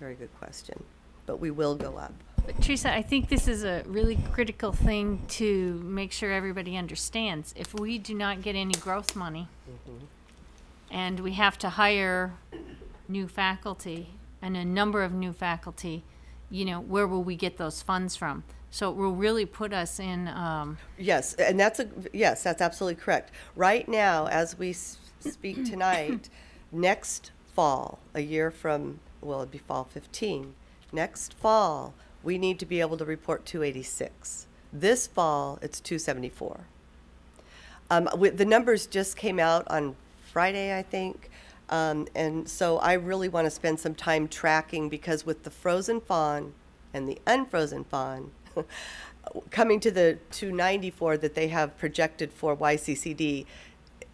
very good question. But we will go up. But Teresa, I think this is a really critical thing to make sure everybody understands. If we do not get any growth money and we have to hire new faculty and a number of new faculty, you know, where will we get those funds from? So it will really put us in. Yes, and that's absolutely correct. Right now, as we speak tonight, next fall, a year from, well, it'd be fall 15. Next fall, we need to be able to report 286. This fall, it's 274. The numbers just came out on Friday, I think. And so I really want to spend some time tracking, because with the frozen fawn and the unfrozen fawn coming to the 294 that they have projected for YCCD,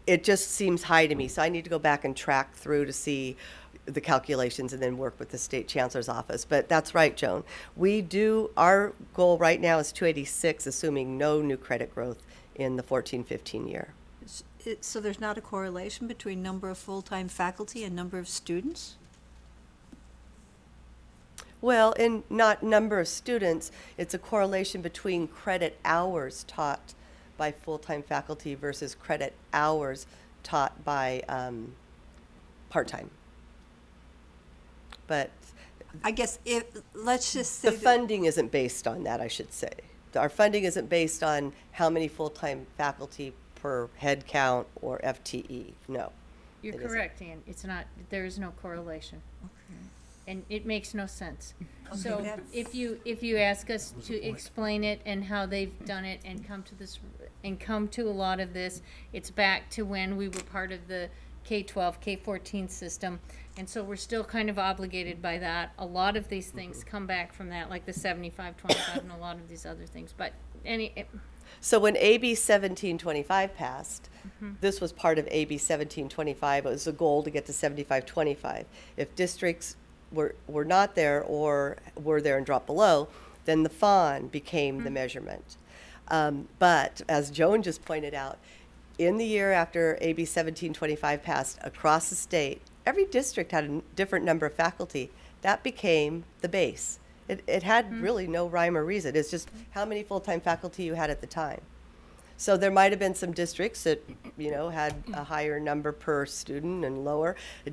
it just seems high to me. So I need to go back and track through to see the calculations and then work with the state chancellor's office. But that's right, Joan. Our goal right now is 286, assuming no new credit growth in the 14-15 year. So there's not a correlation between number of full-time faculty and number of students? Well, in not number of students, it's a correlation between credit hours taught by full-time faculty versus credit hours taught by part-time. But I guess let's just say the funding isn't based on that, I should say. Our funding isn't based on how many full-time faculty per head count or FTE. No. You're correct, Ann. It's not. There is no correlation. Okay. And it makes no sense. Okay, So if you ask us to explain it and how they've done it and come to a lot of this, it's back to when we were part of the K-12, K-14 system, and so we're still kind of obligated by that. A lot of these things come back from that, like the 75-25 and a lot of these other things. But so when AB 1725 passed, this was part of AB 1725. It was a goal to get to 75-25. If districts were not there or were there and dropped below, then the FON became the measurement. But as Joan just pointed out, in the year after AB 1725 passed across the state, every district had a different number of faculty. That became the base. It had really no rhyme or reason. It's just how many full-time faculty you had at the time. So there might have been some districts that, you know, had a higher number per student and lower. They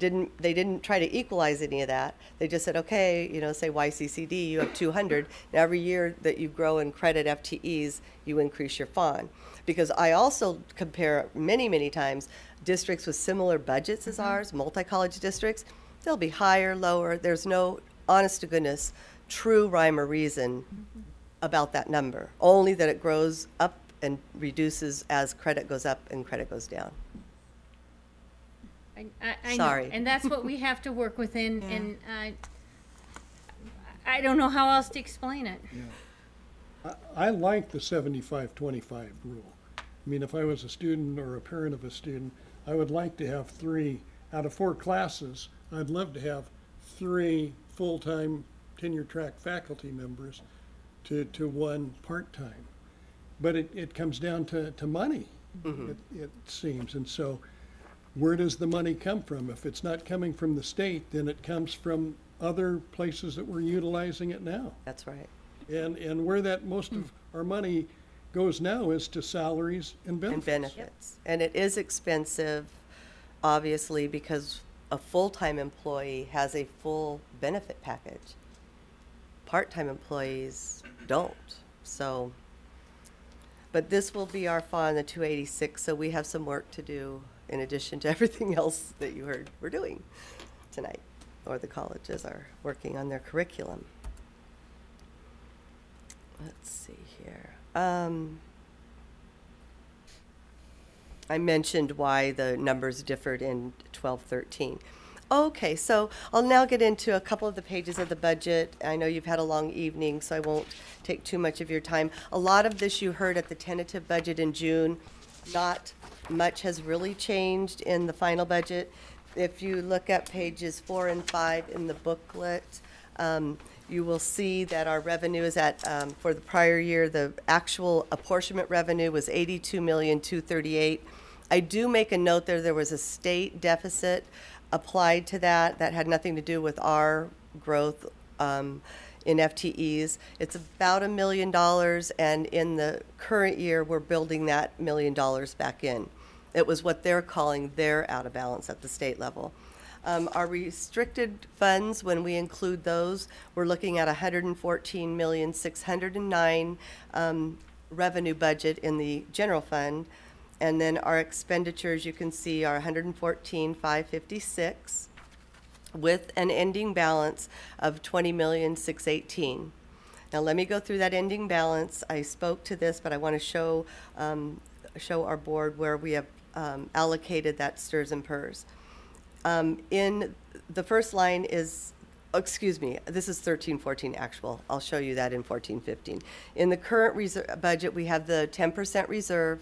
didn't try to equalize any of that. They just said, okay, you know, say YCCD, you have 200. Now every year that you grow in credit FTEs, you increase your FON. Because I also compare many, many times districts with similar budgets as ours, multi-college districts. They'll be higher, lower. There's no, honest to goodness, true rhyme or reason about that number. Only that it grows up and reduces as credit goes up and credit goes down. I Sorry. know, and that's what we have to work within, Yeah. and I don't know how else to explain it. Yeah. I like the 75-25 rule. I mean, if I was a student or a parent of a student, I would like to have 3 out of 4 classes. I'd love to have 3 full-time tenure track faculty members to 1 part-time. But it comes down to money, it seems. And so where does the money come from? If it's not coming from the state, then it comes from other places that we're utilizing it now. That's right. And where that most of our money goes now is to salaries and benefits. And benefits. And it is expensive, obviously, because a full-time employee has a full benefit package. Part-time employees don't. So, but this will be our FON, the 286, so we have some work to do in addition to everything else that you heard we're doing tonight, or the colleges are working on their curriculum. Let's see here. I mentioned why the numbers differed in 12-13. Okay, so I'll now get into a couple of the pages of the budget. I know you've had a long evening, so I won't take too much of your time. A lot of this you heard at the tentative budget in June. Not much has really changed in the final budget. If you look at pages 4 and 5 in the booklet, you will see that our revenue is at, for the prior year, the actual apportionment revenue was $82,238,000. I do make a note there was a state deficit applied to that. That had nothing to do with our growth in FTEs. It's about $1 million, and in the current year, we're building that $1 million back in. It was what they're calling their out of balance at the state level. Our restricted funds, when we include those, we're looking at 114,609 revenue budget in the general fund. And then our expenditures, you can see, are 114,556 with an ending balance of 20,618. Now let me go through that ending balance. I spoke to this, but I want to show our board where we have allocated that STRS and PERS. In the first line is, oh, excuse me, this is 13-14 actual. I'll show you that in 14-15. In the current budget, we have the 10% reserve,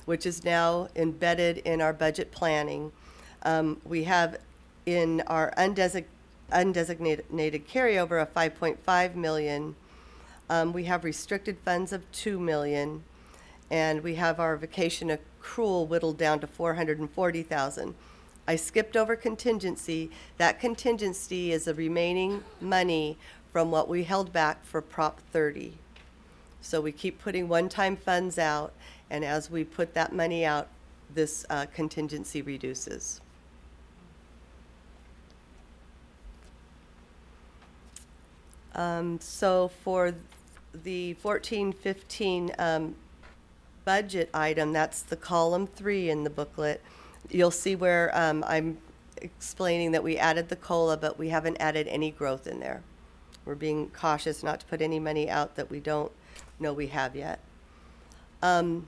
which is now embedded in our budget planning. We have in our undesignated carryover of 5.5 million. We have restricted funds of 2 million, and we have our vacation accrual whittled down to 440,000. I skipped over contingency. That contingency is the remaining money from what we held back for Prop 30. So we keep putting one-time funds out, and as we put that money out, this contingency reduces. So for the 14-15 budget item, that's the column 3 in the booklet. You'll see where I'm explaining that we added the COLA, but we haven't added any growth in there. We're being cautious not to put any money out that we don't know we have yet. The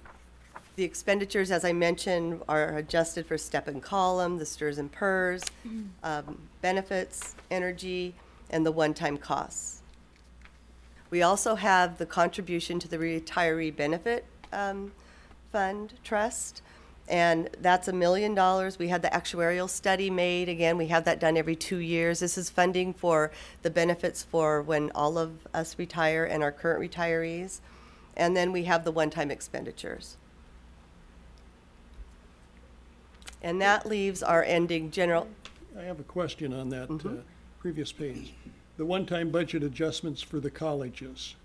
expenditures, as I mentioned, are adjusted for step and column, the STRS and PERS, benefits, energy, and the one-time costs. We also have the contribution to the retiree benefit fund trust, and that's $1 million. We had the actuarial study made. Again, we have that done every 2 years. This is funding for the benefits for when all of us retire and our current retirees. And then we have the one-time expenditures. And that leaves our ending general. I have a question on that previous page. The one-time budget adjustments for the colleges.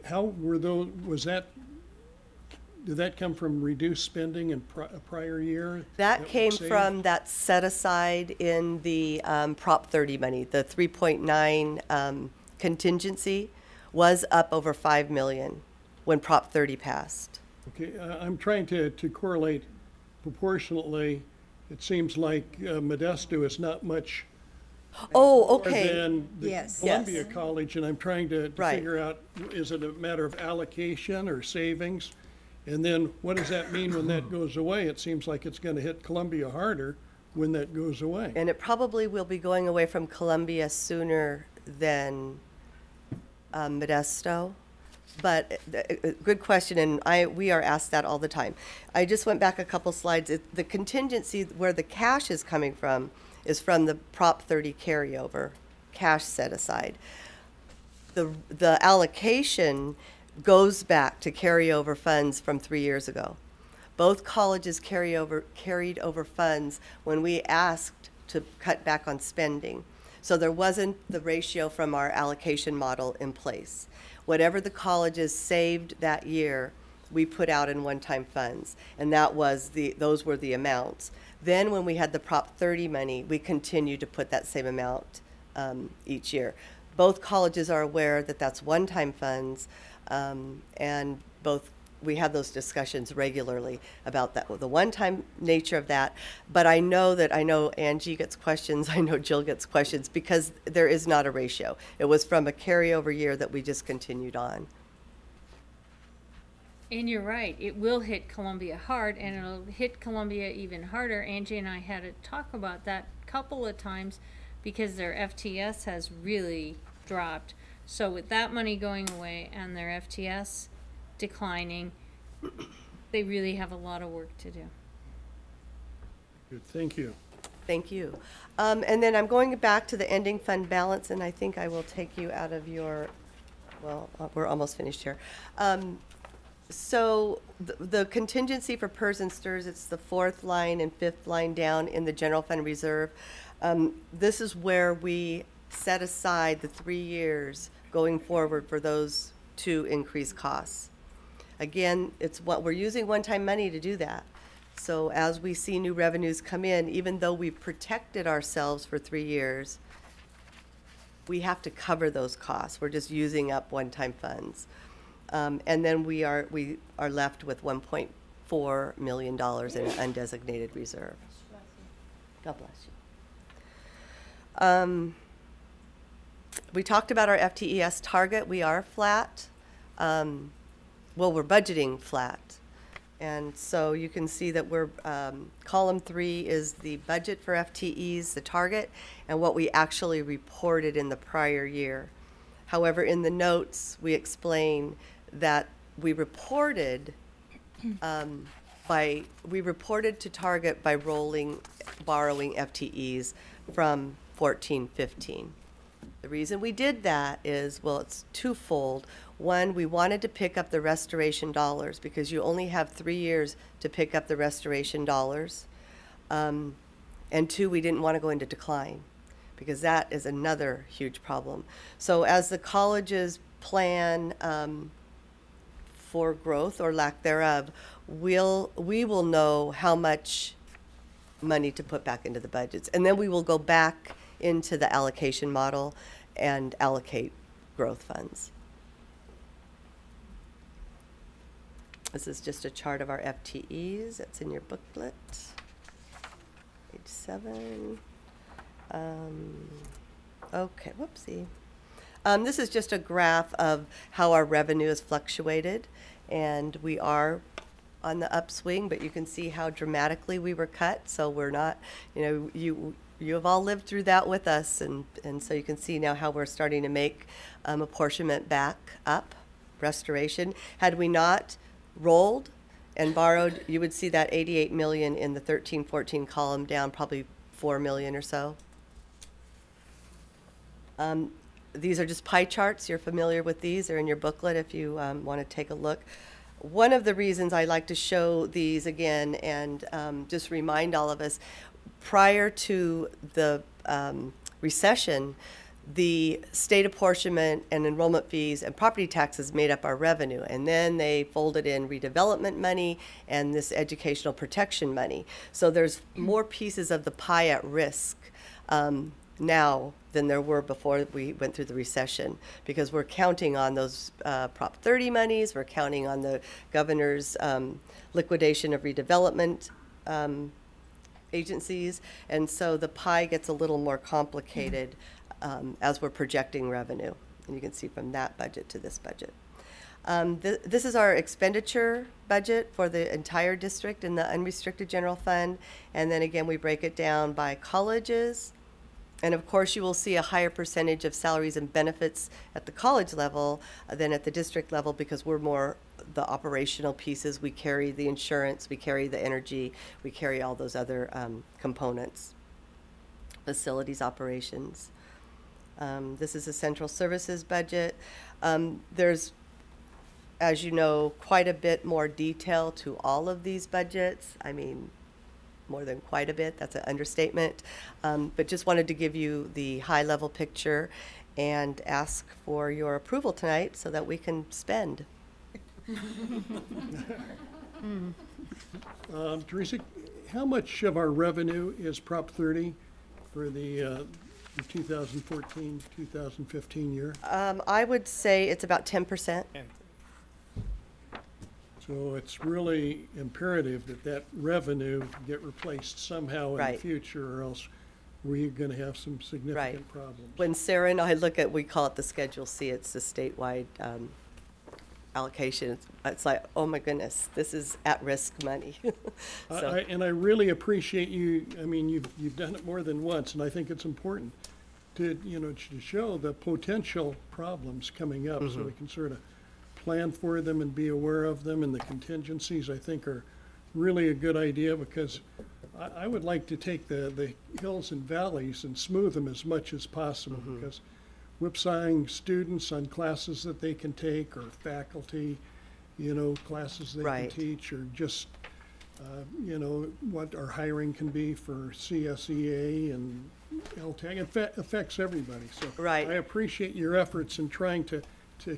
How were those, did that come from reduced spending in a prior year? That came was saved? from that set aside in the Prop 30 money. The 3.9 contingency was up over 5 million when Prop 30 passed. Okay, I'm trying to correlate proportionately. It seems like Modesto is not much Oh, more okay. than the Yes. Columbia Yes. College, and I'm trying to Right. figure out, is it a matter of allocation or savings? And then what does that mean when that goes away? It seems like it's going to hit Columbia harder when that goes away. And it probably will be going away from Columbia sooner than Modesto. But good question, and we are asked that all the time. I just went back a couple slides. The contingency where the cash is coming from is from the Prop 30 carryover, cash set aside. The allocation goes back to carryover funds from 3 years ago. Both colleges carried over funds when we asked to cut back on spending. So there wasn't the ratio from our allocation model in place. Whatever the colleges saved that year, we put out in one-time funds, and those were the amounts. Then when we had the Prop 30 money, we continued to put that same amount each year. Both colleges are aware that that's one-time funds, and we have those discussions regularly about that, the one-time nature of that. But I know Angie gets questions, I know Jill gets questions, because there is not a ratio. It was from a carryover year that we just continued on. And you're right, it will hit Columbia hard, and it'll hit Columbia even harder. Angie and I had a talk about that a couple of times because their FTS has really dropped. So with that money going away and their FTS declining, they really have a lot of work to do. Good, thank you. Thank you. And then I'm going back to the ending fund balance, and I think I will take you out of your, well, we're almost finished here. So the contingency for PERS and STRS, it's the 4th line and 5th line down in the general fund reserve. This is where we set aside the 3 years going forward for those two increased costs. Again, it's what, we're using one-time money to do that. So as we see new revenues come in, even though we've protected ourselves for 3 years, we have to cover those costs. We're just using up one-time funds. And then we are left with $1.4 million in an undesignated reserve. God bless you. We talked about our FTES target. We are flat. Well, we're budgeting flat. And so you can see that we're, column 3 is the budget for FTEs, the target, and what we actually reported in the prior year. However, in the notes, we explain that we reported to target by borrowing FTEs from 14-15. The reason we did that is, well, it's twofold. One, we wanted to pick up the restoration dollars because you only have 3 years to pick up the restoration dollars. And two, we didn't want to go into decline because that is another huge problem. So as the colleges plan for growth or lack thereof, we will know how much money to put back into the budgets. And then we will go back into the allocation model and allocate growth funds. This is just a chart of our FTEs. It's in your booklet. Page 7. Okay, whoopsie. This is just a graph of how our revenue has fluctuated, and we are on the upswing, but you can see how dramatically we were cut. So we're not, you have all lived through that with us, and so you can see now how we're starting to make apportionment back up, restoration. Had we not rolled and borrowed, you would see that 88 million in the 13-14 column down probably 4 million or so. These are just pie charts. You're familiar with these. They're in your booklet if you want to take a look. One of the reasons I like to show these again and just remind all of us, prior to the recession, the state apportionment and enrollment fees and property taxes made up our revenue. And then they folded in redevelopment money and this educational protection money. So there's more pieces of the pie at risk now than there were before we went through the recession, because we're counting on those Prop 30 monies, we're counting on the governor's liquidation of redevelopment agencies, and so the pie gets a little more complicated as we're projecting revenue. And you can see from that budget to this budget. This is our expenditure budget for the entire district in the unrestricted general fund, and then again we break it down by colleges. And of course, you will see a higher percentage of salaries and benefits at the college level than at the district level because we're more the operational pieces. We carry the insurance, we carry the energy, we carry all those other components. Facilities operations. This is a central services budget. There's, as you know, quite a bit more detail to all of these budgets. I mean, more than quite a bit, that's an understatement. But just wanted to give you the high-level picture and ask for your approval tonight so that we can spend. Teresa, how much of our revenue is Prop 30 for the 2014-2015 year? I would say it's about 10%. So it's really imperative that that revenue get replaced somehow in the Right. future, or else we're going to have some significant problems. When Sarah and I look at, we call it the Schedule C, it's the statewide allocation. It's like, oh my goodness, this is at-risk money. So, And I really appreciate you, I mean, you've done it more than once, and I think it's important to, to show the potential problems coming up so we can sort of plan for them and be aware of them, and the contingencies I think are really a good idea, because I would like to take the hills and valleys and smooth them as much as possible, because whipsawing students on classes that they can take, or faculty, classes they Right. can teach, or just, what our hiring can be for CSEA and LTAG, affects everybody, so. Right. I appreciate your efforts in trying to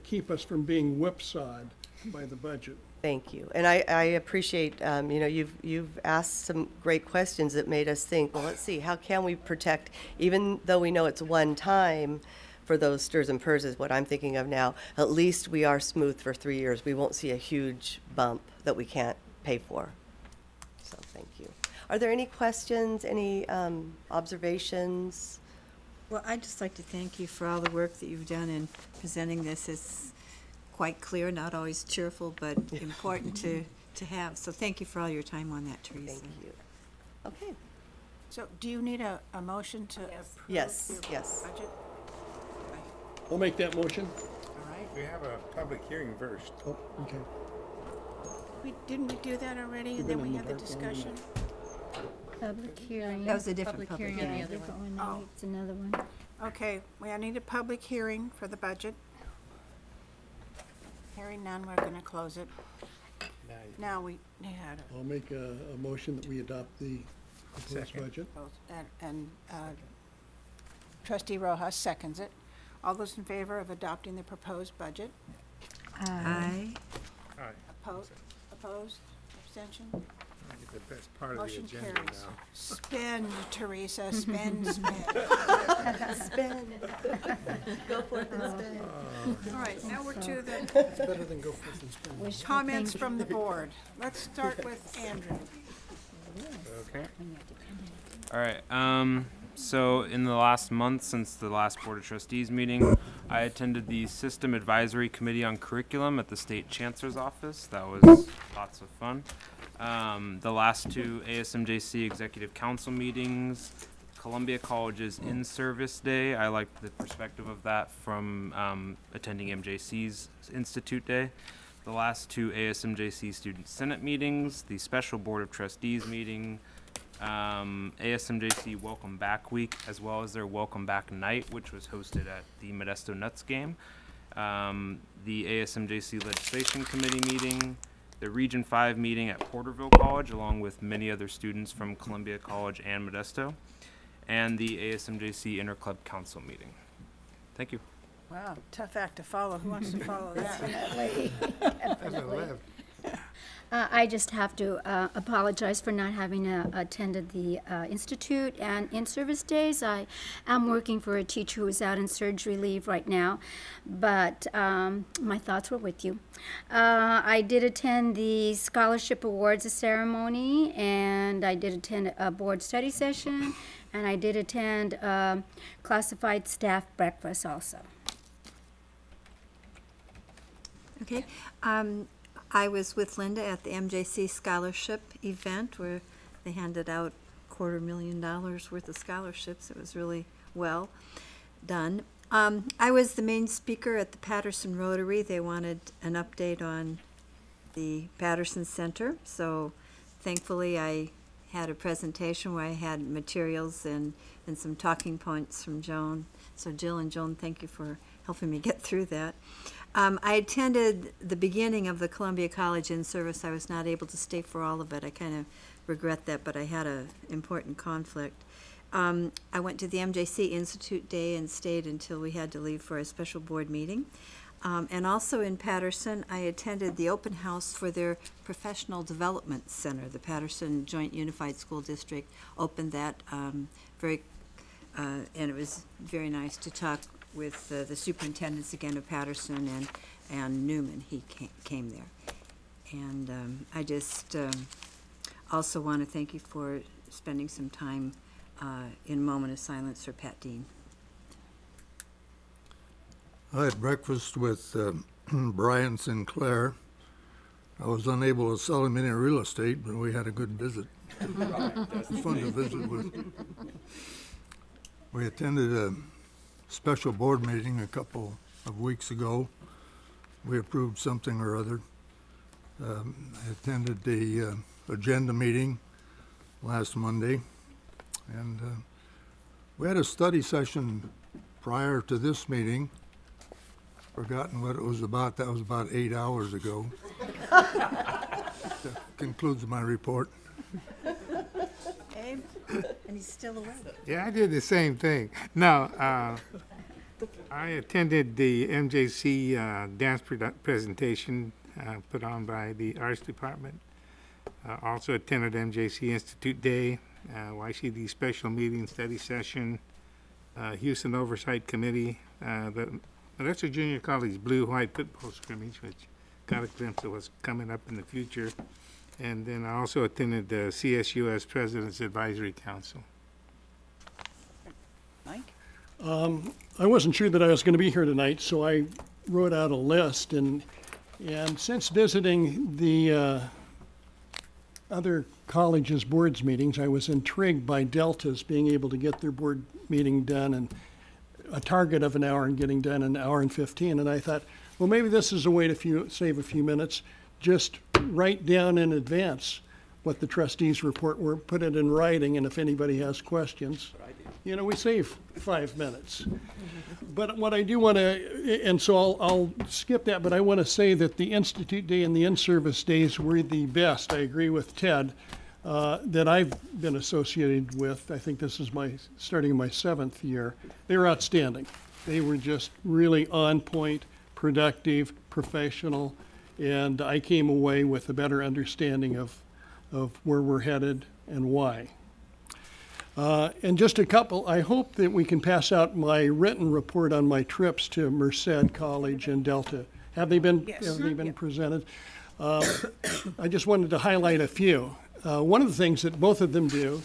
keep us from being whipsawed by the budget. Thank you. And I appreciate, you know, you've asked some great questions that made us think, well, let's see, how can we protect, even though we know it's one time for those stirs and purs is what I'm thinking of now, at least we are smooth for 3 years. We won't see a huge bump that we can't pay for. So thank you. Are there any questions, any observations? Well, I'd just like to thank you for all the work that you've done in presenting this. It's quite clear, not always cheerful, but important to have. So thank you for all your time on that, Teresa. Thank you. Okay. So do you need a motion to approve Yes, your yes. budget? I'll make that motion. All right. We have a public hearing first. Oh, okay. Didn't we do that already, You've and then been we in had the the dark one, discussion? Public hearing. That was a different Public hearing on the other Different one. one, now Oh. it's another one. Okay, I need a public hearing for the budget. Hearing none, we're gonna close it. Now we had a I'll make a motion that we adopt the proposed Second. budget. vote, and trustee Rojas seconds it. All those in favor of adopting the proposed budget? Aye. All right, Opposed? Abstention? I get the best part of the Motion agenda carries. now. Spend, Teresa, spend. Spend. Go forth and spend. All right, now we're to the It's better than go forth and spend. Wishful comments thinking. from the board. Let's start with Andrew. Okay. All right. So in the last month since the last Board of Trustees meeting, I attended the System Advisory Committee on Curriculum at the State Chancellor's Office. That was lots of fun. The last two ASMJC Executive Council meetings, Columbia College's In-Service Day. I liked the perspective of that from attending MJC's Institute Day. The last two ASMJC Student Senate meetings, the Special Board of Trustees meeting, ASMJC Welcome Back Week, as well as their Welcome Back Night, which was hosted at the Modesto Nuts game, the ASMJC Legislation Committee meeting, the Region 5 meeting at Porterville College, along with many other students from Columbia College and Modesto, and the ASMJC Interclub Council meeting. Thank you. Wow, tough act to follow. Who wants to follow that? That's a left. I just have to apologize for not having attended the Institute and in-service days. I am working for a teacher who is out in surgery leave right now, but my thoughts were with you. I did attend the Scholarship Awards ceremony, and I did attend a board study session, and I did attend classified staff breakfast also. Okay. I was with Linda at the MJC Scholarship event where they handed out $250,000 worth of scholarships. It was really well done. I was the main speaker at the Patterson Rotary. They wanted an update on the Patterson Center, so thankfully I had a presentation where I had materials and some talking points from Joan. So Jill and Joan, thank you for helping me get through that. I attended the beginning of the Columbia College in-service. I was not able to stay for all of it. I kind of regret that, but I had an important conflict. I went to the MJC Institute Day and stayed until we had to leave for a special board meeting. And also in Patterson, I attended the open house for their Professional Development Center. The Patterson Joint Unified School District opened that and it was very nice to talk with the superintendents again of Patterson and Newman. He came there. And I just also want to thank you for spending some time in a moment of silence for Pat Dean. I had breakfast with Brian Sinclair. I was unable to sell him any real estate, but we had a good visit. Fun to visit with. We attended a special board meeting a couple of weeks ago. We approved something or other. I attended the agenda meeting last Monday, and we had a study session prior to this meeting. Forgotten what it was about. That was about 8 hours ago. That concludes my report. Abe? And he's still awake. Yeah, I did the same thing. No, I attended the MJC dance presentation put on by the Arts Department. Also attended MJC Institute Day, YCD special meeting study session, Houston Oversight Committee, the Modesto Junior College blue-white football scrimmage, which got a glimpse of what's coming up in the future. And then I also attended the CSUS President's Advisory Council. Mike? I wasn't sure that I was going to be here tonight, so I wrote out a list. And since visiting the other colleges' boards meetings, I was intrigued by Delta's being able to get their board meeting done and a target of an hour and getting done in an hour and 15. And I thought, well, maybe this is a way to save a few minutes. Just write down in advance what the trustees report were, put it in writing, and if anybody has questions, you know, we save 5 minutes. But what I do want to, and so I'll skip that, but I want to say that the Institute Day and the in-service days were the best. I agree with Ted, that I've been associated with. I think this is starting my 7th year. They were outstanding. They were just really on point, productive, professional, and I came away with a better understanding of where we're headed and why. And just a couple, I hope that we can pass out my written report on my trips to Merced College and Delta. Have they been, presented? I just wanted to highlight a few. One of the things that both of them do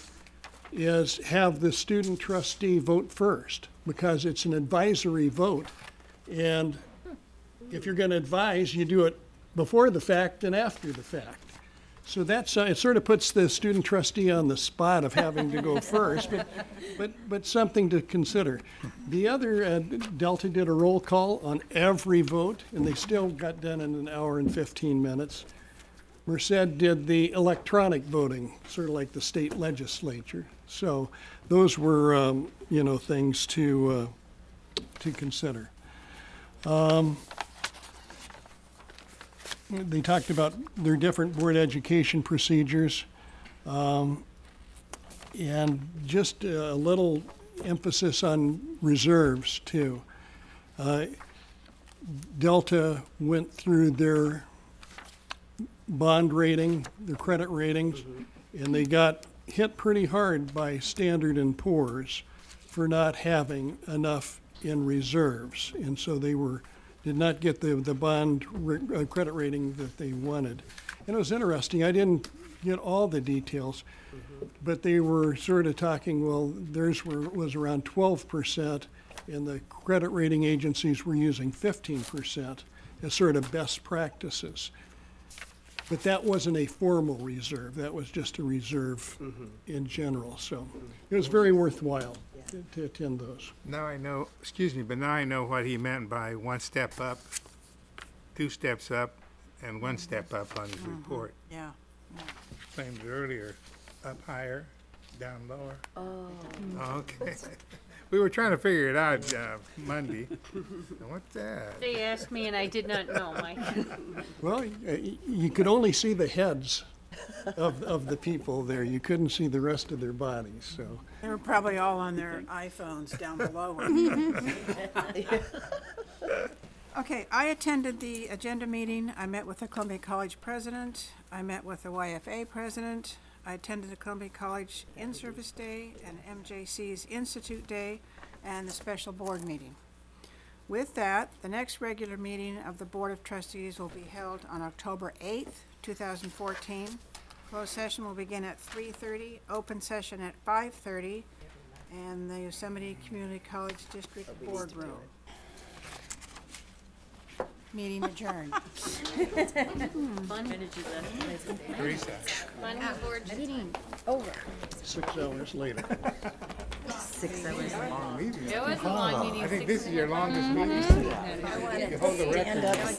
is have the student trustee vote first, because it's an advisory vote. And if you're going to advise, you do it before the fact and after the fact. So that's, it sort of puts the student trustee on the spot of having to go first, but something to consider. The other, Delta did a roll call on every vote, and they still got done in an hour and 15 minutes. Merced did the electronic voting, sort of like the state legislature. So those were, you know, things to consider. They talked about their different board education procedures, and just a little emphasis on reserves too. Delta went through their bond rating, their credit ratings, and they got hit pretty hard by Standard & Poor's for not having enough in reserves, and so they did not get the bond credit rating that they wanted. And it was interesting. I didn't get all the details, but they were sort of talking, well, theirs was around 12%, and the credit rating agencies were using 15% as sort of best practices. But that wasn't a formal reserve. That was just a reserve in general. So it was very worthwhile to attend those. Now I know, excuse me, but now I know what he meant by 1 step up, 2 steps up, and 1 step up on his report. Yeah. Claimed earlier, up higher, down lower. Oh. Okay. We were trying to figure it out Monday. What's that? They asked me and I did not know, Mike. Well, you could only see the heads of the people there. You couldn't see the rest of their bodies, so. They were probably all on their iPhones down below. Okay, I attended the agenda meeting. I met with the Columbia College president. I met with the YFA president. I attended the Columbia College In-Service Day and MJC's Institute Day and the special board meeting. With that, the next regular meeting of the Board of Trustees will be held on October 8th, 2014. Closed session will begin at 3:30, open session at 5:30, and the Yosemite Community College District Boardroom. Meeting adjourned. Teresa. Meeting over. 6 hours later. 6 hours. Long meeting. It was a long meeting. I think this is your longest meeting. You hold the record.